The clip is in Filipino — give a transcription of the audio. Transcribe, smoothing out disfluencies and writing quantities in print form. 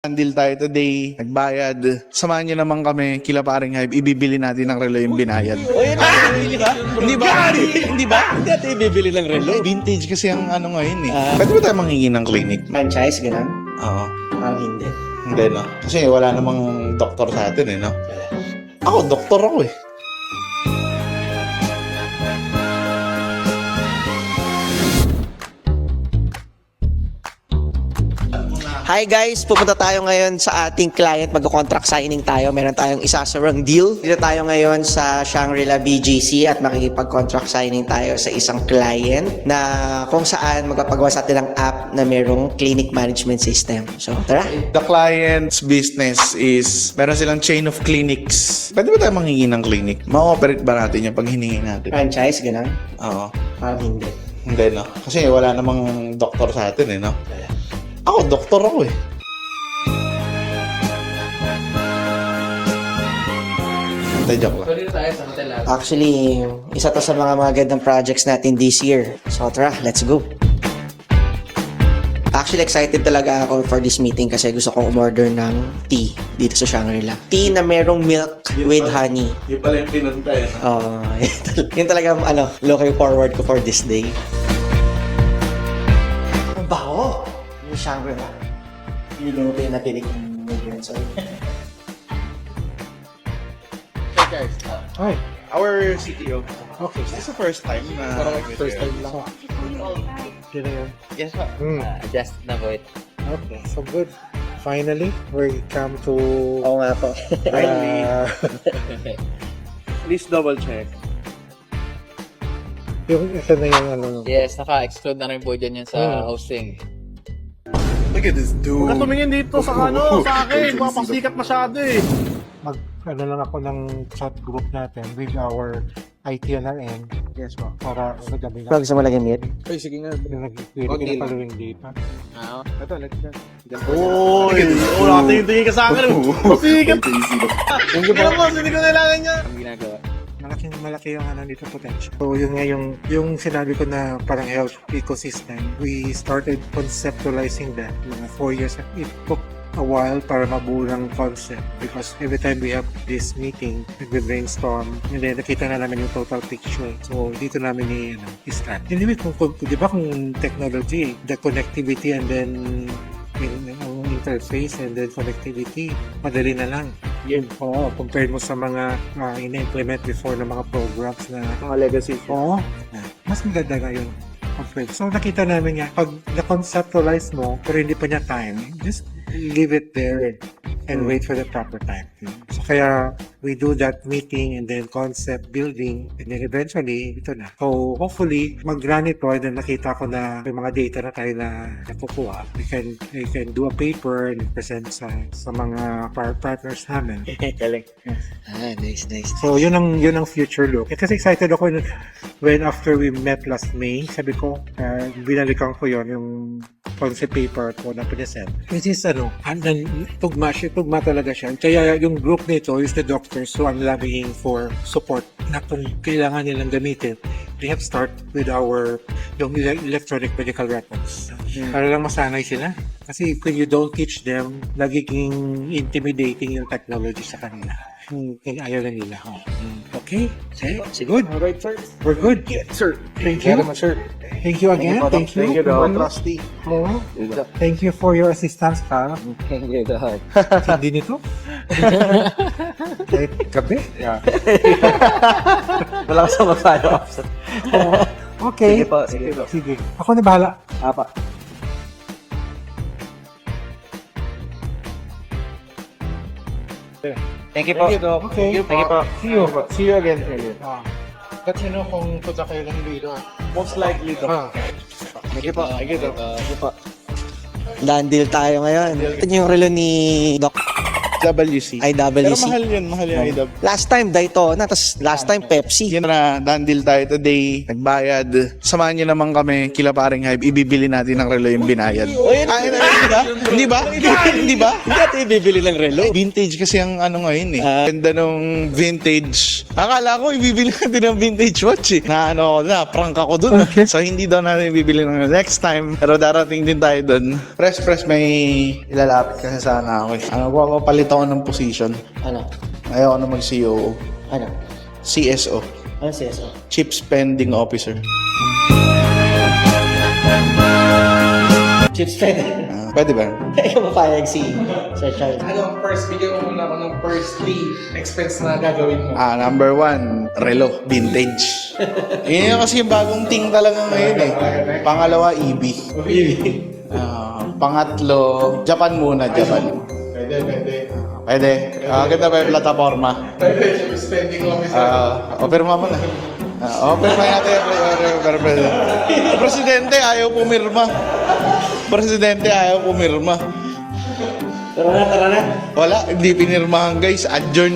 Deal tayo today, nagbayad. Samahan niyo naman kami, kila paring Hype, ibibili natin ng relo yung binayad. O yun, bibili ba? Hindi ba? Hindi ba? Hindi natin bibili ng relo. Vintage kasi ang ano ngayon eh. Pwede ba tayo manghingi ng clinic? Franchise, ganun? Oo. Parang hindi. Hindi no. Kasi wala namang doktor sa atin eh no. Ako, doktor ako eh. Hi guys, pupunta tayo ngayon sa ating client. Mag-contract signing tayo. Meron tayong isasarang deal. Dito tayo ngayon sa Shangri-La BGC at makikipag-contract signing tayo sa isang client na kung saan magpapagawa sa atin ng app na merong clinic management system. So, tara! The client's business is, meron silang chain of clinics. Pwede ba tayo manghingi ng clinic? Ma-operate ba natin yung pag hiningi natin? Franchise, ganun? Oo. Parang hindi. Hindi no. Kasi wala namang doktor sa atin eh no. Ako, doktor ako eh. Joke lang. Actually, isa to sa mga magandang projects natin this year. So, tara, let's go! Actually, excited talaga ako for this meeting kasi gusto kong umorder ng tea dito sa Shangri-La. Tea na merong milk with honey. Yung pala yung pinunta eh. Yun talaga, looking forward ko for this day. Ang baho! Yung Shangri-La. Yung lupa yung natinig ng movement. Sorry. Hey guys, Hi. our CTO. Okay. This is the first time na First time lang. Yun na yun. Yes, pa. Adjust na po it. Okay. So good. Finally, we come to... Oo nga po. Please double check. yung ito na yung ano. Yes, naka-exclude na rin po dyan yan sa hosting. Look at this dude. Huwag ka tumingin dito sa ano, sa akin. Mapasikat masyado eh. Ano lang ako ng chat group natin with our ITNRN. Yes po. Para sa gabi na. Gusto mo lagyan mute? Ay, sige nga. Nag-query ka paluwing data. Ito, let's go. Uy! Wala tingin ka sa akin. Masikat! Kailan mo, hindi ko kailangan niya. Ang ginagawa. Malaki yung ano dito potential. So yun nga yung sinabi ko na parang health ecosystem. We started conceptualizing that mga 4 years. It took a while para mabuo ng concept because every time we have this meeting, we brainstorm and then nakita na namin yung total picture. So dito namin i-start. Anyway, di ba kung technology, the connectivity and then yung interface and then connectivity, madali na lang. Yun. Oo, compared mo sa mga ina-implement before na mga programs na Mga legacy. oo, mas maganda ngayon. So nakita namin nga, pag na-conceptualize mo, pero hindi pa niya time, just leave it there and wait for the proper time. So kaya we do that meeting and then concept building and then eventually ito na. So hopefully mag-run ito and then nakita ko na may mga data na tayo na nakukuha. We can do a paper and present sa mga partners namin. Galing. Nice. So yun ang future look. Kasi excited ako when after we met last May, sabi ko, binalikan ko yon yung concept paper ko na pinasend. Which is tugma talaga siya. Kaya yung group nito is the doctors who are lobbying for support na kung kailangan nilang gamitin. They have start with yung electronic medical records. Para lang masanay sila. Kasi when you don't teach them, nagiging intimidating yung technology sa kanila. Ayaw na nila. Okay? Good. Alright, sir. We're good. Sir. Thank you. Sir. Thank you again. Thank you. Trusty. Thank you for your assistance, Carl. Thank you, God. Hindi nito. Kahit gabi. Wala ka sa masayo. Okay. Sige po. Sige. Ako na bahala. Apa. Thank you po. Okay. Thank you po. See you again. Let you know kung punta kayo ng dito. Most likely to. Thank you po. Thank you po. Done deal tayo ngayon. Ito yung relo ni Doc. WC. IWC. Pero mahal yung IW. Last time Daytona, tapos last time Pepsi. Yan na, done deal tayo today. Nagbayad. Samahan nyo naman kami, kila paring Hype. Ibibili natin ng relo yung binayad. Ay, hindi ba? Hindi ba? Hindi natin ibibili ng relo. Vintage kasi ang ano ngayon eh. Ganda nung vintage. Akala ko ibibili natin ng vintage watch eh. Na ano ako na, prank ako dun. So hindi daw natin ibibili ng next time. Pero darating din tayo dun. Press, may ilalapit kasi sana ako eh. Ano, papalit ako ng position. Ano? Ayaw ko na mag-COO. Ano? CSO. Ano CSO? Chief Spending Officer. Chips pwede. Pwede ba? Ikaw mapayag si Sir Charles. Ano, first, bigyan mo muna ako ng first 3 expense na gagawin mo. Number 1, relo, vintage. Yun yung kasi yung bagong ting talaga ngayon eh. Pangalawa, EV. Pangatlo, Japan muna, Japan. Pwede. Ganda ba yung plataforma? Pwede, spending officer. Opirma mo na. Opirma natin. Presidente, ayaw pumirma. Presidente, ayaw pumirma. Tara na. Wala, hindi pinirmahan guys. Adjourn.